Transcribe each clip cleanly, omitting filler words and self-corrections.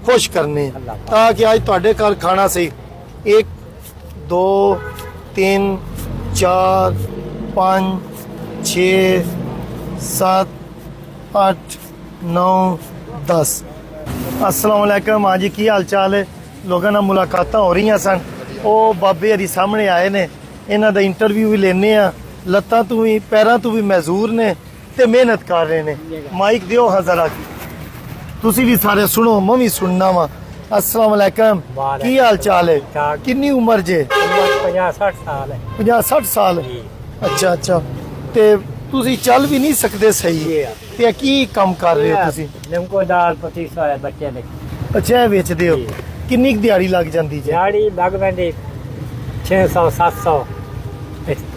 खुश करने ताकि आज तुहाडे घर खाना सही 1 2 3 4 5 6 7 8 9 10 अस्सलाम वालेकुम। हाँ जी, की हाल चाल है? लोगों नाल मुलाकातां हो रही सन। वो बाबे हरी सामने आए ने, इन्हां दा इंटरव्यू भी लेने आ। लत्तां तो भी पैरां तो भी महजूर ने ते मेहनत कर रहे ने। माइक दिओ हाँ जरा, तुसी भी सारे सुनो, मैं भी सुनना वा। अस्सलाम वालेकुम, की हाल चाल है? कितनी उम्र जे? 50-60 साल है। 50-60 साल? अच्छा अच्छा। ते तुसी चल भी नहीं सकते सही ते की काम कर रहे हो तुसी? निम्को दाल पतीसा है बच्चे ने। अच्छा, बेचदे हो? किन्नी दिहाड़ी लग जाती जे? दिहाड़ी लग पैंदी 600-700।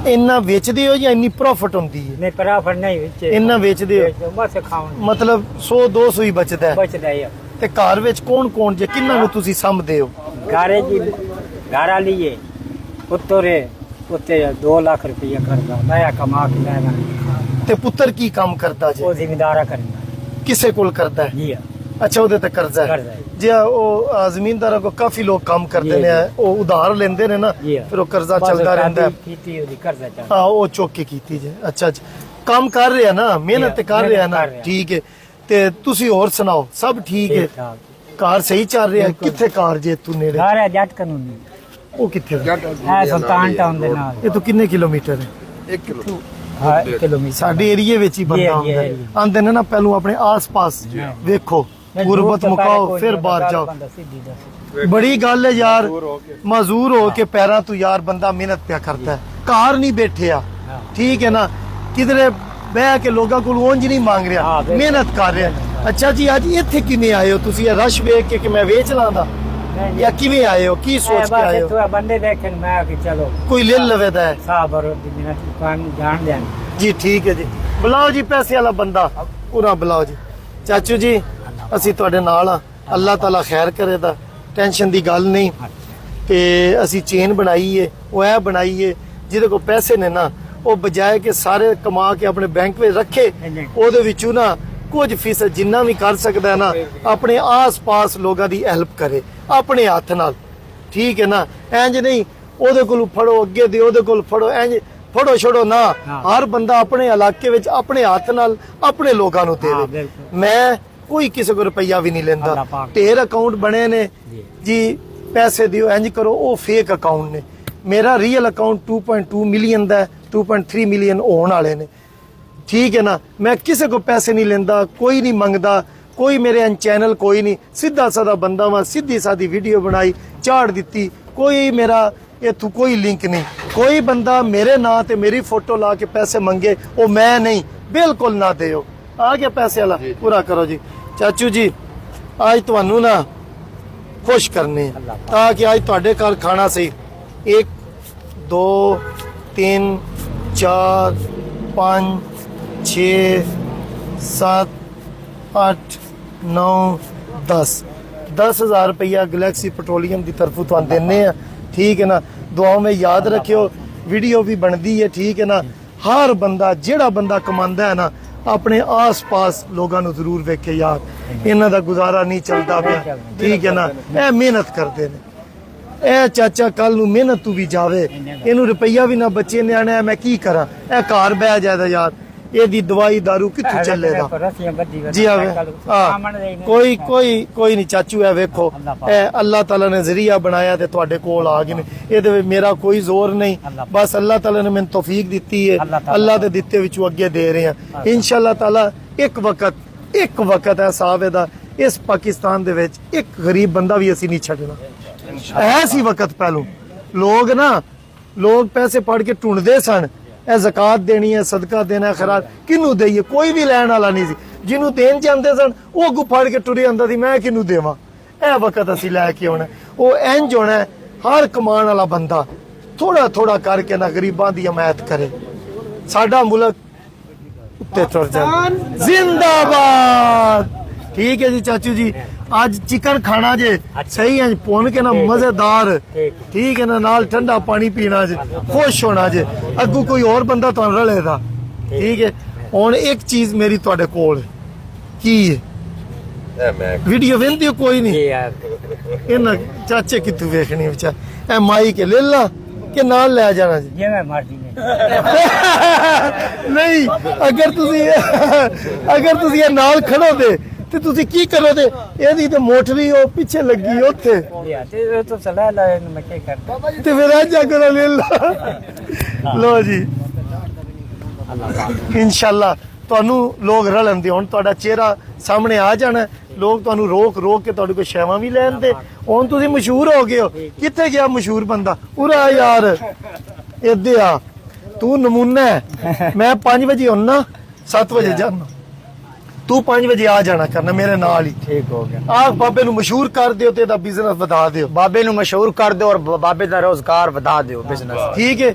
इन्ना बेचदे हो या इन्नी प्रॉफिट होंदी है? नहीं प्रॉफिट नहीं विच इन्ना बेचदे हो? बस खाऊं मतलब 100-200 ही बचदा है? बचदा है। ते घर विच कौन जे किन्ना नु तुसी संभदे हो? घरे जी घर लिए पुत्तरे उत्ते 2 लाख रुपया करदा नया कमा के लेना। ते पुत्र की काम करदा जे? वो जिम्मेदारा करना किसे कोल करदा है? जी अच्छा, ओदे ते कर्जा है जे? ओ जमींदारां को काफी लोग काम करदे ने, ओ उधार लेंदे ने ना, फिर ओ कर्जा चलदा रहंदा है। कीती ओदी कर्जा चल। हां, ओ चुक के कीती जे। अच्छा अच्छा, काम कर रहे हैं ना, मेहनत ते कर रहे हैं ना? ठीक है। ते तुसी और सुनाओ, सब ठीक है? कार सही चल रही है? किथे कार जे तू नेड़े? घर है जट कानूनी। ओ किथे है? सुल्तान टाउन दे नाल। ये तो किन्ने किलोमीटर है? 1 किलो। हां 1 किलोमीटर। साडे एरिया विच ही बंदा आंदा आंदे ने ना, पहलू अपने आस-पास देखो, गुरबत मुकाओ फिर बाहर जाओ। बड़ी गल है यार, मजदूर हो के पैरां तू यार बंदा मेहनत पिया करता है, कार नहीं बैठे आ, ठीक है ना, किधरे बह के लोगों को उंज नहीं मांग रहा, मेहनत कर रहा। अच्छा जी, आज इत्थे किवें आए हो तुसी? रश वेख के कि मैं वेच लांदा या किवें आए हो? की सोच के आए हो? बंदे देखे मैं कि चलो कोई ले लवे दा है साहब और दुकान जान दें जी। ठीक है जी, बुलाओ जी पैसे वाला बंदा पूरा बुलाओ जी। चाचू जी, ਅਸੀਂ ਤੁਹਾਡੇ ਨਾਲ ਆ, ਅੱਲਾਹ ਤਾਲਾ ਖੈਰ ਕਰੇ ਦਾ, ਟੈਨਸ਼ਨ ਦੀ ਗੱਲ ਨਹੀਂ। ਤੇ ਅਸੀਂ ਚੇਨ ਬਣਾਈ ਏ, ਉਹ ਇਹ ਬਣਾਈ ਏ ਜਿਹਦੇ ਕੋਲ ਪੈਸੇ ਨੇ ਨਾ, ਉਹ ਬਜਾਏ ਕਿ ਸਾਰੇ ਕਮਾ ਕੇ ਆਪਣੇ ਬੈਂਕ ਵਿੱਚ ਰੱਖੇ, ਉਹਦੇ ਵਿੱਚੋਂ ਨਾ ਕੁਝ ਫੀਸਦ ਜਿੰਨਾ ਵੀ ਕਰ ਸਕਦਾ ਹੈ ਨਾ, ਆਪਣੇ ਆਸ-ਪਾਸ ਲੋਕਾਂ ਦੀ ਹੈਲਪ ਕਰੇ ਆਪਣੇ ਹੱਥ ਨਾਲ, ਠੀਕ ਹੈ ਨਾ? ਇੰਜ ਨਹੀਂ ਉਹਦੇ ਕੋਲ ਫੜੋ, ਅੱਗੇ ਦੇ ਉਹਦੇ ਕੋਲ ਫੜੋ, ਇੰਜ ਫੜੋ ਛੜੋ ਨਾ। ਹਰ ਬੰਦਾ ਆਪਣੇ ਇਲਾਕੇ ਵਿੱਚ ਆਪਣੇ ਹੱਥ ਨਾਲ ਆਪਣੇ ਲੋਕਾਂ ਨੂੰ ਦੇਵੇ। ਮੈਂ कोई किसी को रुपया भी नहीं लेंदा। ढेर अकाउंट बने ने जी, पैसे दियो इंज करो, वो फेक अकाउंट ने। मेरा रियल अकाउंट 2.2 मिलियन दा, 2.3 मिलियन होने वाले ने, ठीक है ना? मैं किसी को पैसे नहीं लेंदा, कोई नहीं मंगदा, कोई मेरे चैनल कोई नहीं, सीधा साधा बंदा वा, सीधी सादी वीडियो बनाई चाड़ दी, कोई मेरा इथों कोई लिंक नहीं। कोई बंदा मेरे नां ते मेरी फोटो ला के पैसे मंगे, वो मैं नहीं, बिल्कुल ना दियो। आ गया पैसे वाला, पूरा करो जी। चाचू जी, आज तुहानू ना खुश करने ताकि आज तुहाडे घर खाना सही 1 2 3 4 5 6 7 8 9 10 10,000 रुपया गैलेक्सी पेट्रोलियम की तरफों तुहानू देने आ, ठीक है ना? दुआओं में याद रखियो, वीडियो भी बनती है, ठीक है ना? हर बंदा जिहड़ा बंदा कमांदा है ना, अपने आस पास लोगों को जरूर वेखे यार, इन्हां दा गुजारा नहीं चलता पिया, ठीक है ना? ए मेहनत करते ने, ए चाचा कल नू मेहनत तू भी जावे, इनू रुपया भी ना बचे, न्याणे मैं की करा, ए घर बह जाए यार, एदी दवाई दारू कित्थों चलेगा जी? कोई कोई कोई नहीं चाचू, है वेखो ए अल्लाह ताला ने जरिया बनाया ते तुहाडे कोल आ गए ने, एदे विच मेरा कोई जोर नहीं, बस अल्लाह ताला ने मैनूं तौफीक दित्ती है, अल्लाह दे दित्ते विचों अगे दे रहे हैं इंशाअल्लाह ताला। एक वक्त है साहब दा, इस पाकिस्तान दे विच एक गरीब बंदा भी असीं नहीं छड्डना। ऐसी वक्त पहलू लोग पैसे पढ़ के ढूंढदे सन, ए ज़कात देनी है, सदका देना है, खैरात किनू देइए, कोई भी लैण वाला नहीं सी। जिन्हों देन चाहते सन वो अगू फड़ के टुरी आंदा सी, मैं किनू देवां? ए वक्त असीं लैके आउणा, वो इंज होना है, हर कमाण वाला बंदा थोड़ा थोड़ा करके ना गरीबां दी हमायत करे, साडा मुल्क उत्ते तुर जाए। जिंदाबाद। ठीक है जी चाचू जी, आज चिकन खाना जे, सही है, भुन के ना मजेदार, ठीक है ना, नाल ठंडा पानी पीना जे, खुश होना जे, अगू कोई और बंदा तुहानू रलेगा, ठीक है? हुण एक चीज मेरी तुहाडे कोल की है, ਵੀਡੀਓ ਵੇਖਦੇ ਹੋ ਕੋਈ ਨਹੀਂ यार ਇਹਨਾਂ ਚਾਚੇ ਕਿੱਥੋਂ ਵੇਖਣੀ ਵਿਚਾਰ ਇਹ ਮਾਈ ਕੇ ਲੈ ਲਾ ਕਿ ਨਾਲ ਲੈ ਜਾਣਾ ਜੀ ये मैं मर्जी ने ਨਹੀਂ ਅਗਰ ਤੁਸੀਂ ਇਹ ਨਾਲ ਖੜੋਗੇ ਤੇ ਤੁਸੀਂ ਕੀ ਕਰੋਗੇ ਇਹਦੀ ਤੇ ਮੋਟਰੀ ਉਹ ਪਿੱਛੇ ਲੱਗੀ ਉੱਥੇ या तो चला ला मैं क्या करता ਤੇ ਫਿਰ ਆ ਜਾ ਕੇ ਲੈ ਲਾ ਲੋ ਜੀ ਇਨਸ਼ਾਅੱਲਾ ਤੁਹਾਨੂੰ ਲੋਕ ਰਲਣ ਦੇ ਹੁਣ ਤੁਹਾਡਾ ਚਿਹਰਾ ਸਾਹਮਣੇ ਆ ਜਾਣਾ ਲੋਕ ਤੁਹਾਨੂੰ ਰੋਕ ਕੇ ਤੁਹਾਡੇ ਕੋਲ ਸ਼ੈਵਾਂ ਵੀ ਲੈਣ ਦੇ ਹੁਣ ਤੁਸੀਂ ਮਸ਼ਹੂਰ ਹੋ ਗਏ ਹੋ ਕਿੱਥੇ ਗਿਆ ਮਸ਼ਹੂਰ ਬੰਦਾ ਉਰਾ ਯਾਰ ਇੱਦੇ ਆ ਤੂੰ ਨਮੂਨਾ ਹੈ ਮੈਂ 5 ਵਜੇ ਹੁੰਨਾ 7 ਵਜੇ ਜਾਣਾ ਤੂੰ 5 ਵਜੇ ਆ ਜਾਣਾ ਕਰਨਾ ਮੇਰੇ ਨਾਲ ਹੀ ठीक हो गया ਆਹ ਬਾਬੇ ਨੂੰ ਮਸ਼ਹੂਰ ਕਰ ਦਿਓ ਤੇ ਇਹਦਾ ਬਿਜ਼ਨਸ ਵਧਾ ਦਿਓ बाबे नु मशहूर कर दो और बाबे दा रोजगार बता दो बिजनेस ਠੀਕ ਹੈ